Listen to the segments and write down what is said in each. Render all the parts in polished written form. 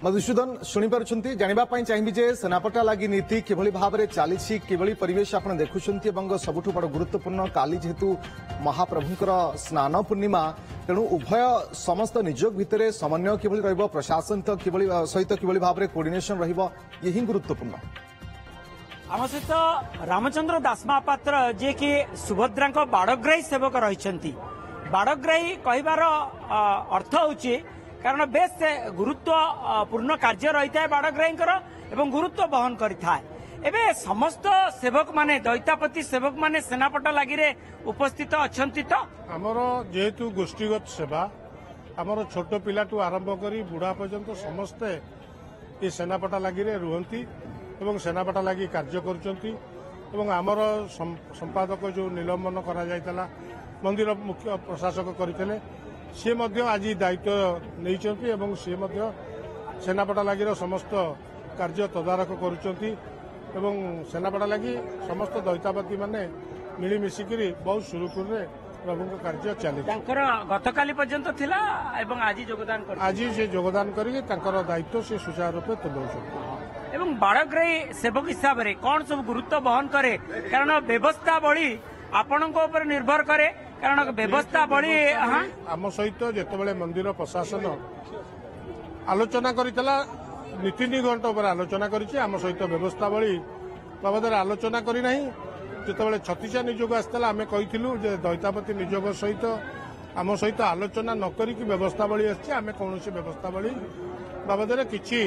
मधुसूदन शुणिपार्टी जानवाई चाहिए सेनापटा लगी नीति किभली भाव में चली किभली परिवेश आप देखुं सबुठ बड़ गुरुत्वपूर्ण काली जेहेतु महाप्रभुंकर स्नान पूर्णिमा तेणु उभय समस्त निजोग भितर समन्वय किभली रहिबो प्रशासन तो किभली सहित किभली भाव में कोऑर्डिनेशन रहिबो यही गुरुत्वपूर्ण। आम सहित रामचंद्र दास महापात्र जे कि सुभद्रा बाड़ग्राही सेवक रही बाड़ग्राही कहबार अर्थ होची कारण बेस गुरुत्वपूर्ण कार्य रही है बाड़ग्राही एवं गुरुत्व बहन करें एवं समस्त सेवक माने दैतापति सेवक माने सेनापटा लगी उपस्थित अच्छा तो आमर जेहेतु गोष्ठीगत सेवा आमर छोट पिलाटू आरंभ कर बुढ़ा पर्यंत समस्ते ये सेनापटा लगी रुहति एवं सेनापटा लगी कार्य करमर संपादक जो निलंबन करा मंदिर मुख्य प्रशासक करते सी आज दायित्व नहीं सी सेनापटा लगी समस्त कार्य तदारख करुँच सेनापटा लगी समस्त दैतापति माने मिलमिशिक बहुत सुरुखुर प्रभु कार्य चली गतकाली पर्यंत थिला एवं आज योगदान आज से योगदान करके दायित्व से सुचारू रूपे तुलाऊ एवं बाड़ग्राही सेवक हिसाब से कौन सब गुरुत्व बहन करे कारण व्यवस्था बड़ी आपण निर्भर करे कारण व्यवस्था बड़ी आम सहित जिते मंदिर प्रशासन आलोचना करता नीति निघंट पर आलोचना करम सहित व्यवस्था बड़ी बाबद आलोचना करना जिते छत्तीसा निजोग आसला आम कही दैतापति निजोग सहित आम सहित आलोचना न करी व्यवस्था बड़ी आम कौन व्यवस्था बड़ी बाबद किसी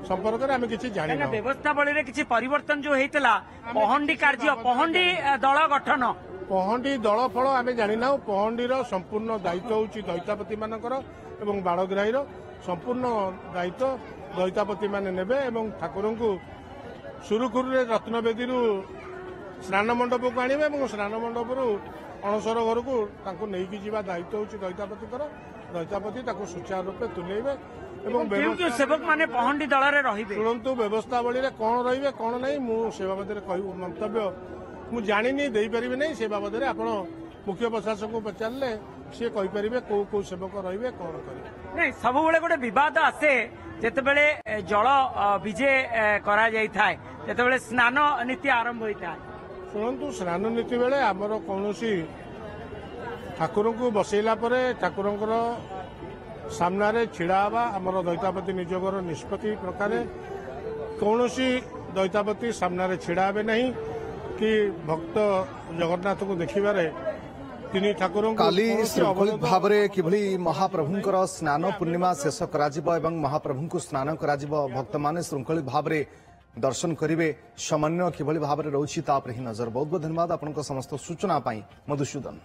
संपर्क में आम कि जान व्यवस्था बड़ी किसी परिवर्तन जो होता पहंडी कार्य पहंडी दल गठन पहंडी दल फल आम जाना पहंडीर संपूर्ण दायित्व हूँ दैतापति मानकर एवं बाड़ग्राहीर संपूर्ण दायित्व दैतापति माने नेबे एवं ठाकुर को सुरुखुर रत्नवेदी स्नान मंडप को आने स्नान मंडप अणसर घर को नहीं जावा दायित्व हूँ दैतापति दैतापति सुचारू रूपे तुलेबे सेवक माने पहंडी दल शुणु व्यवस्थावली कौन रे कौन ना मुझे बाबद मंतव्य मुझे जानी दे पारि नहीं से बाबद आप मुख्य प्रशासन को पचारे सी कहींपर कौ कौ सेवक रे कौन करें सब गोटे बद आसे जितेबले जल विजे करा जितेबले स्नान नीति आरंभ होता है शुणु स्नान नीति बेले आमर कौन ठाकुर को बसैला ठाकुर सामने छिड़ा आमर दैतापति निजोगर निष्पत्ति प्रकार कौन दैतापति सामने छिड़ा नहीं कि भक्त जगन्नाथ को देखिबारे ठाकुर काली श्रृंखलित भाव में किभली महाप्रभुंकर स्नान पूर्णिमा शेष कर महाप्रभु को स्नान कर भक्त माने श्रृंखलित भाव में दर्शन करेंगे समन्वय किभली भाव में रोची तापर ही नजर बहुत बहुत धन्यवाद आपन समस्त सूचना मधुसूदन।